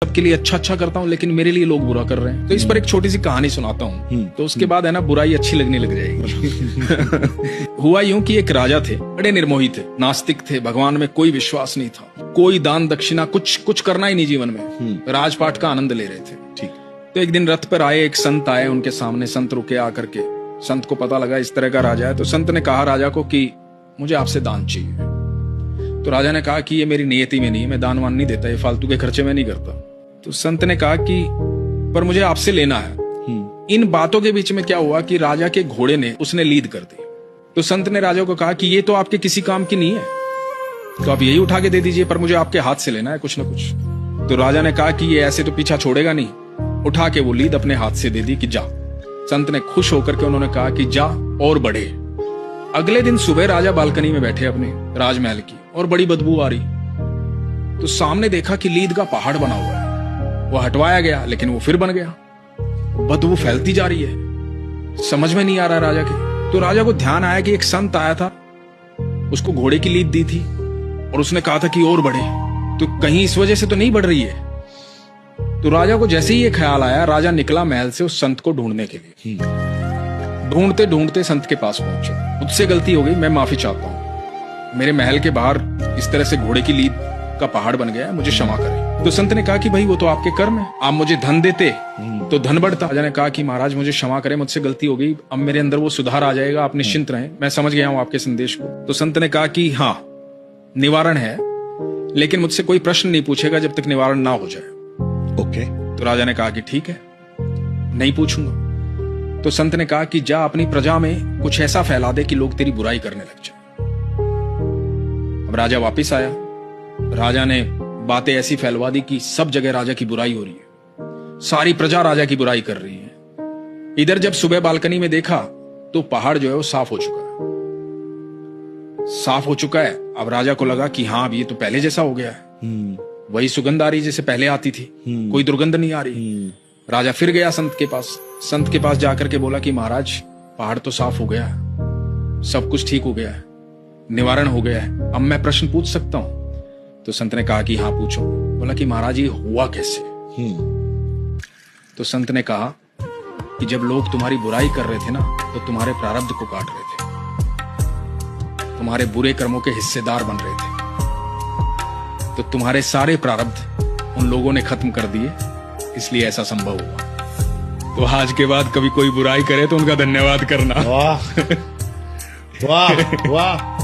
सबके लिए अच्छा अच्छा करता हूँ लेकिन मेरे लिए लोग बुरा कर रहे हैं। तो इस पर एक छोटी सी कहानी सुनाता हूँ, तो उसके बाद है ना बुराई अच्छी लगने लग जाएगी। हुआ यूं कि एक राजा थे, बड़े निर्मोही थे, नास्तिक थे, भगवान में कोई विश्वास नहीं था, कोई दान दक्षिणा कुछ करना ही नहीं जीवन में, राजपाट का आनंद ले रहे थे। ठीक। तो एक दिन रथ पर आए, एक संत आए उनके सामने। संत रुके आकर के, संत को पता लगा इस तरह का राजा है, तो संत ने कहा राजा को कि मुझे आपसे दान चाहिए। तो राजा ने कहा कि ये मेरी नियति में नहीं, मैं दान वान नहीं देता, ये फालतू के खर्चे में नहीं करता। तो संत ने कहा कि पर मुझे आपसे लेना है। इन बातों के बीच में क्या हुआ कि राजा के घोड़े ने उसने लीद कर दी। तो संत ने राजा को कहा कि ये तो आपके किसी काम की नहीं है, तो आप यही उठा के दे दीजिए, पर मुझे आपके हाथ से लेना है कुछ ना कुछ। तो राजा ने कहा कि ये ऐसे तो पीछा छोड़ेगा नहीं, उठा के वो लीद अपने हाथ से दे दी कि जा। संत ने खुश होकर के उन्होंने कहा कि जा और बढ़े। अगले दिन सुबह राजा बालकनी में बैठे अपने राजमहल की, और बड़ी बदबू आ रही। तो सामने देखा कि लीद का पहाड़ बना हुआ है। वो हटवाया गया लेकिन वो फिर बन गया, बदबू फैलती जा रही है, समझ में नहीं आ रहा राजा के। तो राजा को ध्यान आया कि एक संत आया था, उसको घोड़े की लीद दी थी और उसने कहा था कि और बढ़े, तो कहीं इस वजह से तो नहीं बढ़ रही है। तो राजा को जैसे ही ये ख्याल आया, राजा निकला महल से उस संत को ढूंढने के लिए। ढूंढते ढूंढते संत के पास पहुंचे। मुझसे गलती हो गई, मैं माफी चाहता हूँ, मेरे महल के बाहर इस तरह से घोड़े की लीद का पहाड़ बन गया है, मुझे क्षमा करें। तो संत ने कहा कि भाई वो तो आपके कर्म है, आप मुझे धन देते तो धन बढ़ता। राजा ने कहा कि महाराज मुझे क्षमा करें, मुझसे गलती हो गई, अब मेरे अंदर वो सुधार आ जाएगा, आप निश्चिंत रहें, मैं समझ गया हूँ आपके संदेश को। तो संत ने कहा कि हाँ निवारण है, लेकिन मुझसे कोई प्रश्न नहीं पूछेगा जब तक निवारण ना हो जाए। ओके। तो राजा ने कहा कि ठीक है, नहीं पूछूंगा। तो संत ने कहा कि जा अपनी प्रजा में कुछ ऐसा फैला दे कि लोग तेरी बुराई करने लग जाए। अब राजा वापिस आया, राजा ने बातें ऐसी फैलवा दी कि सब जगह राजा की बुराई हो रही है, सारी प्रजा राजा की बुराई कर रही है। इधर जब सुबह बालकनी में देखा तो पहाड़ जो है वो साफ हो चुका है, साफ हो चुका है। अब राजा को लगा कि हाँ अब ये तो पहले जैसा हो गया है, वही सुगंध आ रही जैसे पहले आती थी, कोई दुर्गंध नहीं आ रही। राजा फिर गया संत के पास। संत के पास जाकर के बोला कि महाराज पहाड़ तो साफ हो गया है, सब कुछ ठीक हो गया है, निवारण हो गया है, अब मैं प्रश्न पूछ सकता हूं। तो संत ने कहा कि हाँ पूछो। बोला कि महाराज ये हुआ कैसे? तो संत ने कहा कि जब लोग तुम्हारी बुराई कर रहे थे ना, तो तुम्हारे प्रारब्ध को काट रहे थे, तुम्हारे बुरे कर्मों के हिस्सेदार बन रहे थे, तो तुम्हारे सारे प्रारब्ध उन लोगों ने खत्म कर दिए, इसलिए ऐसा संभव हुआ। तो आज के बाद कभी कोई बुराई करे तो उनका धन्यवाद करना। वाह वाह वाह।